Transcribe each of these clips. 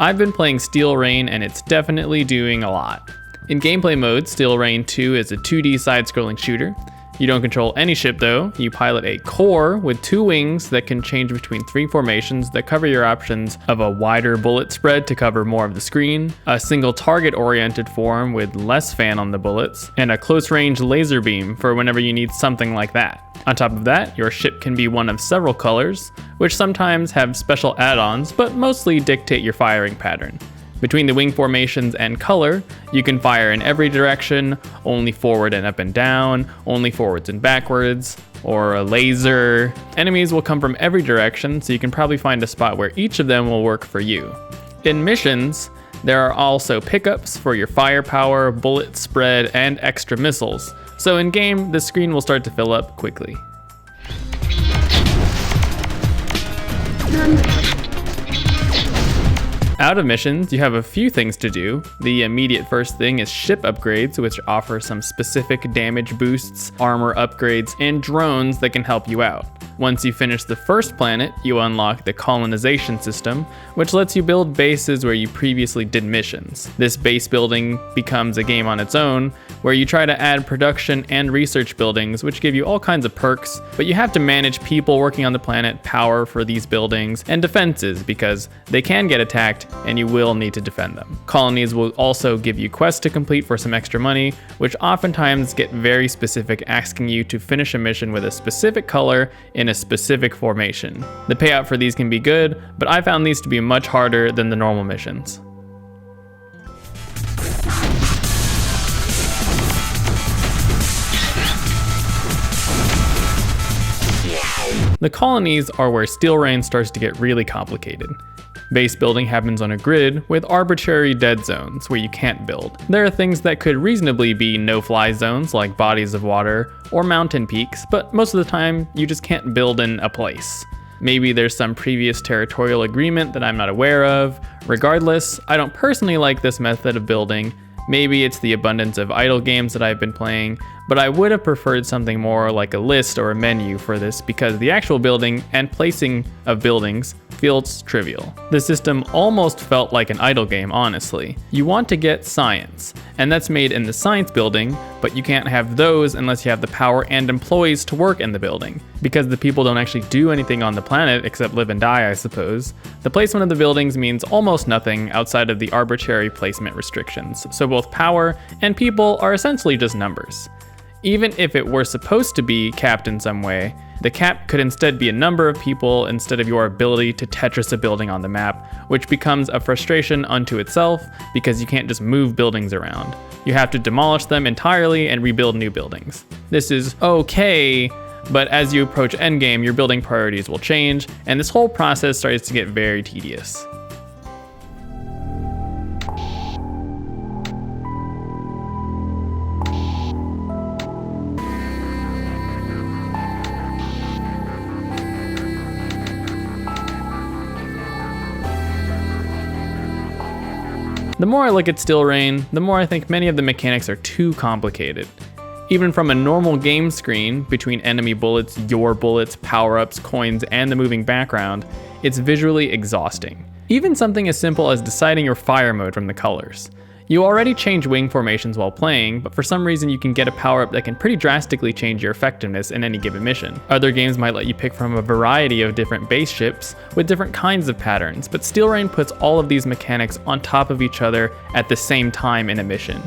I've been playing Steel Rain and it's definitely doing a lot. In gameplay mode, Steel Rain 2 is a 2D side-scrolling shooter. You don't control any ship though, you pilot a core with 2 wings that can change between 3 formations that cover your options of a wider bullet spread to cover more of the screen, a single target oriented form with less fan on the bullets, and a close range laser beam for whenever you need something like that. On top of that, your ship can be one of several colors, which sometimes have special add-ons but mostly dictate your firing pattern. Between the wing formations and color, you can fire in every direction, only forward and up and down, only forwards and backwards, or a laser. Enemies will come from every direction, so you can probably find a spot where each of them will work for you. In missions, there are also pickups for your firepower, bullet spread, and extra missiles. So in game, the screen will start to fill up quickly. Out of missions, you have a few things to do. The immediate first thing is ship upgrades, which offer some specific damage boosts, armor upgrades, and drones that can help you out. Once you finish the first planet, you unlock the colonization system, which lets you build bases where you previously did missions. This base building becomes a game on its own, where you try to add production and research buildings, which give you all kinds of perks, but you have to manage people working on the planet, power for these buildings, and defenses, because they can get attacked and you will need to defend them. Colonies will also give you quests to complete for some extra money, which oftentimes get very specific, asking you to finish a mission with a specific color in a specific formation. The payout for these can be good, but I found these to be much harder than the normal missions. The colonies are where Steel Rain starts to get really complicated. Base building happens on a grid with arbitrary dead zones where you can't build. There are things that could reasonably be no-fly zones like bodies of water or mountain peaks, but most of the time you just can't build in a place. Maybe there's some previous territorial agreement that I'm not aware of. Regardless, I don't personally like this method of building. Maybe it's the abundance of idle games that I've been playing, but I would have preferred something more like a list or a menu for this because the actual building and placing of buildings feels trivial. The system almost felt like an idle game, honestly. You want to get science, and that's made in the science building, but you can't have those unless you have the power and employees to work in the building. Because the people don't actually do anything on the planet except live and die, I suppose, the placement of the buildings means almost nothing outside of the arbitrary placement restrictions, so both power and people are essentially just numbers. Even if it were supposed to be capped in some way, the cap could instead be a number of people instead of your ability to Tetris a building on the map, which becomes a frustration unto itself because you can't just move buildings around. You have to demolish them entirely and rebuild new buildings. This is okay, but as you approach endgame, your building priorities will change, and this whole process starts to get very tedious. The more I look at Steel Rain, the more I think many of the mechanics are too complicated. Even from a normal game screen, between enemy bullets, your bullets, power-ups, coins, and the moving background, it's visually exhausting. Even something as simple as deciding your fire mode from the colors. You already change wing formations while playing, but for some reason you can get a power-up that can pretty drastically change your effectiveness in any given mission. Other games might let you pick from a variety of different base ships with different kinds of patterns, but Steel Rain puts all of these mechanics on top of each other at the same time in a mission.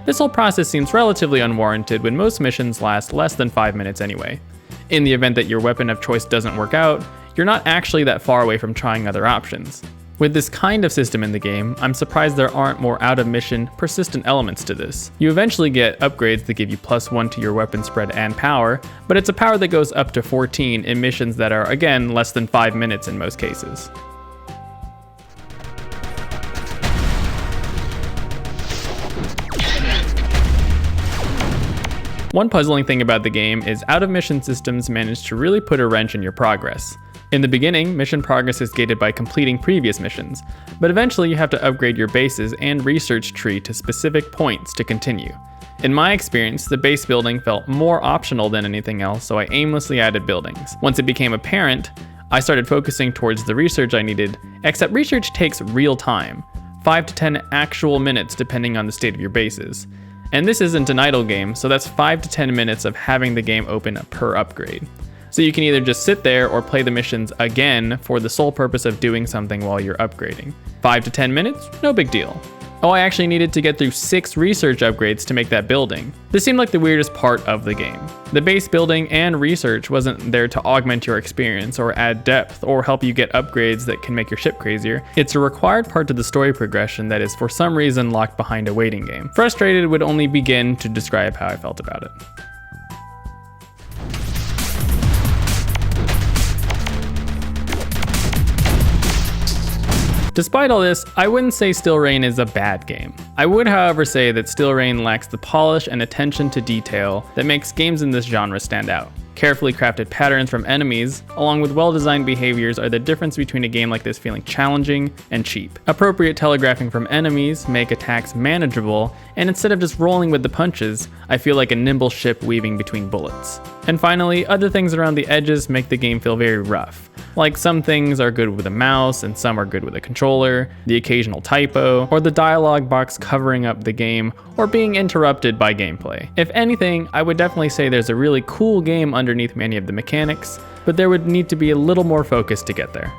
This whole process seems relatively unwarranted when most missions last less than 5 minutes anyway. In the event that your weapon of choice doesn't work out, you're not actually that far away from trying other options. With this kind of system in the game, I'm surprised there aren't more out-of-mission, persistent elements to this. You eventually get upgrades that give you +1 to your weapon spread and power, but it's a power that goes up to 14 in missions that are, again, less than 5 minutes in most cases. One puzzling thing about the game is out-of-mission systems manage to really put a wrench in your progress. In the beginning, mission progress is gated by completing previous missions, but eventually you have to upgrade your bases and research tree to specific points to continue. In my experience, the base building felt more optional than anything else, so I aimlessly added buildings. Once it became apparent, I started focusing towards the research I needed, except research takes real time, 5 to 10 actual minutes depending on the state of your bases. And this isn't an idle game, so that's 5 to 10 minutes of having the game open per upgrade. So you can either just sit there or play the missions again for the sole purpose of doing something while you're upgrading. 5 to 10 minutes? No big deal. Oh, I actually needed to get through 6 research upgrades to make that building. This seemed like the weirdest part of the game. The base building and research wasn't there to augment your experience or add depth or help you get upgrades that can make your ship crazier. It's a required part of the story progression that is for some reason locked behind a waiting game. Frustrated would only begin to describe how I felt about it. Despite all this, I wouldn't say Still Rain is a bad game. I would, however, say that Still Rain lacks the polish and attention to detail that makes games in this genre stand out. Carefully crafted patterns from enemies, along with well-designed behaviors, are the difference between a game like this feeling challenging and cheap. Appropriate telegraphing from enemies make attacks manageable, and instead of just rolling with the punches, I feel like a nimble ship weaving between bullets. And finally, other things around the edges make the game feel very rough. Like some things are good with a mouse and some are good with a controller, the occasional typo, or the dialogue box covering up the game, or being interrupted by gameplay. If anything, I would definitely say there's a really cool game underneath many of the mechanics, but there would need to be a little more focus to get there.